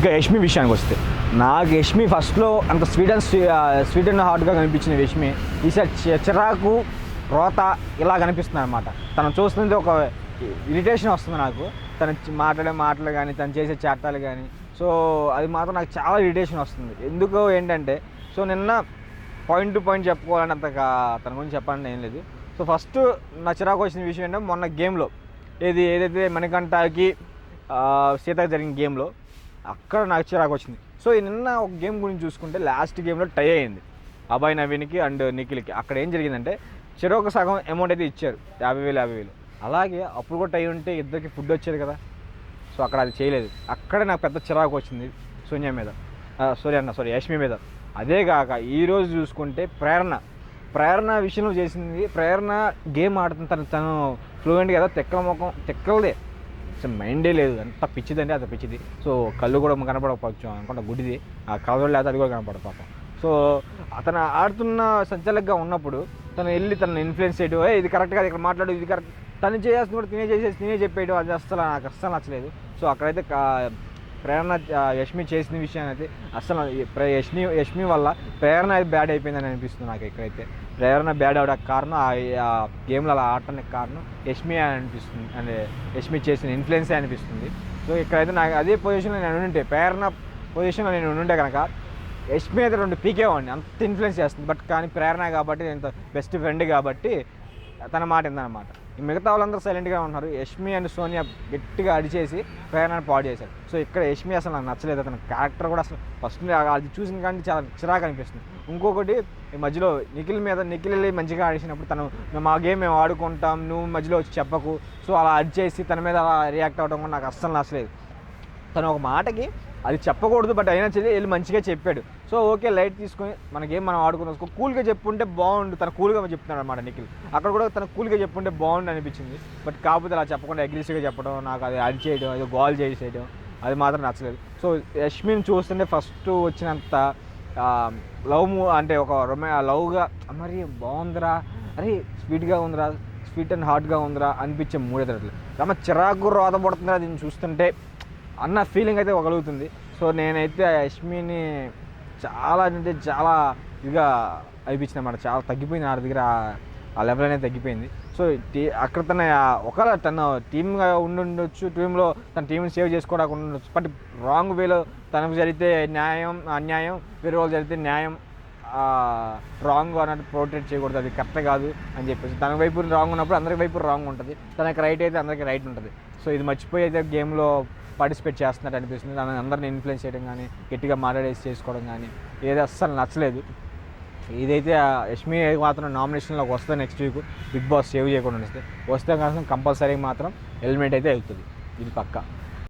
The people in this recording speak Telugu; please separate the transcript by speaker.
Speaker 1: ఇంకా యష్మి విషయానికి వస్తే నాకు యష్మి ఫస్ట్లో అంత స్వీట్ అండ్ హార్ట్గా కనిపించిన యష్మి ఈసారి చిరాకు రోత ఇలా కనిపిస్తుంది అనమాట. తను చూస్తుంది ఒక ఇరిటేషన్ వస్తుంది నాకు, తను మాట్లాడే మాటలు కానీ తను చేసే చట్టాలు కానీ. సో అది మాత్రం నాకు చాలా ఇరిటేషన్ వస్తుంది. ఎందుకో ఏంటంటే సో నిన్న పాయింట్ టు పాయింట్ చెప్పుకోవాలని అంతగా తన గురించి చెప్పాలని ఏం లేదు. సో ఫస్ట్ నా చిరాకు వచ్చిన విషయం ఏంటంటే మొన్న గేమ్లో ఏదైతే మణికంఠకి సీతకి జరిగిన గేమ్లో అక్కడ నాకు చిరాకు వచ్చింది. సో నిన్న ఒక గేమ్ గురించి చూసుకుంటే లాస్ట్ గేమ్లో టై అయింది అభయ్ నవీన్కి అండ్ నిఖిల్కి. అక్కడ ఏం జరిగిందంటే చెరొక సగం అమౌంట్ అయితే ఇచ్చారు, 50,000. అలాగే అప్పుడు కూడా టై ఉంటే ఇద్దరికి ఫుడ్ వచ్చేది కదా. సో అక్కడ అది చేయలేదు. అక్కడే నాకు పెద్ద చిరాకు వచ్చింది సోనియా మీద, యష్మి మీద. అదే కాక ఈరోజు చూసుకుంటే ప్రేరణ విషయంలో చేసింది. ప్రేరణ గేమ్ ఆడుతుంది, తను ఫ్లూయెంట్ కదా, తెక్కలదే అసలు మైండే లేదు. అంత పిచ్చిదంటే అంత పిచ్చిది. సో కళ్ళు కూడా కనపడకపోవచ్చు అనుకుంటా, గుడిది ఆ కళ్ళు లేదా అది కూడా కనపడదు పాపం. సో అతను ఆడుతున్న సంచలకంగా ఉన్నప్పుడు తను వెళ్ళి తనను ఇన్ఫ్లుయెన్స్ చేయడం, ఇది కరెక్ట్ కాదు, ఇక్కడ మాట్లాడు, ఇది కరెక్ట్, తను చేయాల్సింది కూడా తినే చెప్పేయడం, అది నాకు అస్సలు నచ్చలేదు. సో అక్కడైతే ప్రేరణ యష్మి చేసిన విషయాన్ని అయితే అస్సలు యష్మి వల్ల ప్రేరణ అయితే బ్యాడ్ అయిపోయిందని అనిపిస్తుంది నాకు. ఇక్కడైతే ప్రేరణ బ్యాడ్ అవడానికి కారణం ఆ గేమ్లో అలా ఆడటానికి కారణం యష్మి అని అనిపిస్తుంది, అంటే యష్మి చేసిన ఇన్ఫ్లుయెన్సే అనిపిస్తుంది. సో ఇక్కడైతే నాకు అదే పొజిషన్లో నేను ఉంటే, ప్రేరణ పొజిషన్లో నేను ఉంటే కనుక యష్మి అయితే 2 పీకేవాడిని, అంత ఇన్ఫ్లుయెన్స్ చేస్తుంది. బట్ కానీ ప్రేరణ కాబట్టి నేను బెస్ట్ ఫ్రెండ్ కాబట్టి తన మాట ఏందన్నమాట. మిగతా వాళ్ళందరూ సైలెంట్గా ఉన్నారు. యష్మి అండ్ సోనియా గట్టిగా అడిచేసి ప్రేరణను పాడు చేశారు. సో ఇక్కడ యష్మి అసలు నాకు నచ్చలేదు. అతని క్యారెక్టర్ కూడా అసలు ఫస్ట్ అది చూసిన కానీ చాలా చిరాకు అనిపిస్తుంది. ఇంకొకటి ఈ మధ్యలో నిఖిల్ వెళ్ళి మంచిగా ఆడిసినప్పుడు తను మా గేమ్ మేము ఆడుకుంటాం, నువ్వు మధ్యలో వచ్చి చెప్పకు, సో అలా అడిచేసి తన మీద అలా రియాక్ట్ అవ్వడం కూడా నాకు అస్సలు నచ్చలేదు. తను ఒక మాటకి అది చెప్పకూడదు, బట్ అయినా వెళ్ళి మంచిగా చెప్పాడు. సో ఓకే, లైట్ తీసుకొని మనకేం మనం ఆడుకున్నాం, కూల్గా చెప్పుంటే బాగుండు. తను కూల్గా చెప్తున్నాడు అనమాట నిఖిల్. అక్కడ కూడా తను కూల్గా చెప్పుంటే బాగుండు అనిపించింది. బట్ కాకపోతే అలా చెప్పకుండా అగ్రెసివ్గా చెప్పడం, నాకు అది అడిచేయడం, ఏదో గోల్ చేసేయడం, అది మాత్రం నచ్చలేదు. సో యష్మిని చూస్తుంటే ఫస్ట్ వచ్చినంత అంటే ఒక లవ్గా మరి బాగుందిరా, అరే స్వీట్గా ఉందిరా, స్వీట్ అండ్ హాట్గా ఉందిరా అనిపించే మూడేతరట్లు రమ్మ చిరాకు రోత పడుతుందిరా దీన్ని చూస్తుంటే అన్న ఫీలింగ్ అయితే కలుగుతుంది. సో నేనైతే యష్మిని చాలా అంటే చాలా ఇదిగా అనిపించింది అన్నమాట. చాలా తగ్గిపోయింది నా దగ్గర, ఆ లెవెల్ అనేది తగ్గిపోయింది. సో అక్కడ ఒకవేళ తను టీమ్గా ఉండొచ్చు, టీంలో తన టీంని సేవ్ చేసుకోవడానికి ఉండొచ్చు. బట్ రాంగ్ వేలో తనకు జరిగితే న్యాయం, అన్యాయం, వేరే వాళ్ళు జరిగితే న్యాయం, రాంగ్ అన్నట్టు పోర్ట్రేట్ చేయకూడదు, అది కరెక్ట్ కాదు అని చెప్పేసి. తన వైపు రాంగ్ ఉన్నప్పుడు అందరి వైపు రాంగ్ ఉంటుంది, తనకి రైట్ అయితే అందరికీ రైట్ ఉంటుంది. సో ఇది మర్చిపోయి అయితే గేమ్లో పార్టిసిపేట్ చేస్తున్నట్టు అనిపిస్తుంది. తనని అందరిని ఇన్ఫ్లుయెన్స్ చేయడం కానీ, గట్టిగా మాట్లాడేసి చేసుకోవడం కానీ ఏది అస్సలు నచ్చలేదు. ఇదైతే యష్మి మాత్రం నామినేషన్లోకి వస్తే next week Bigg Boss save చేయకుండా వస్తే కనుక కంపల్సరీ మాత్రం ఎలిమినేట్ అయితే అవుతుంది, ఇది పక్కా.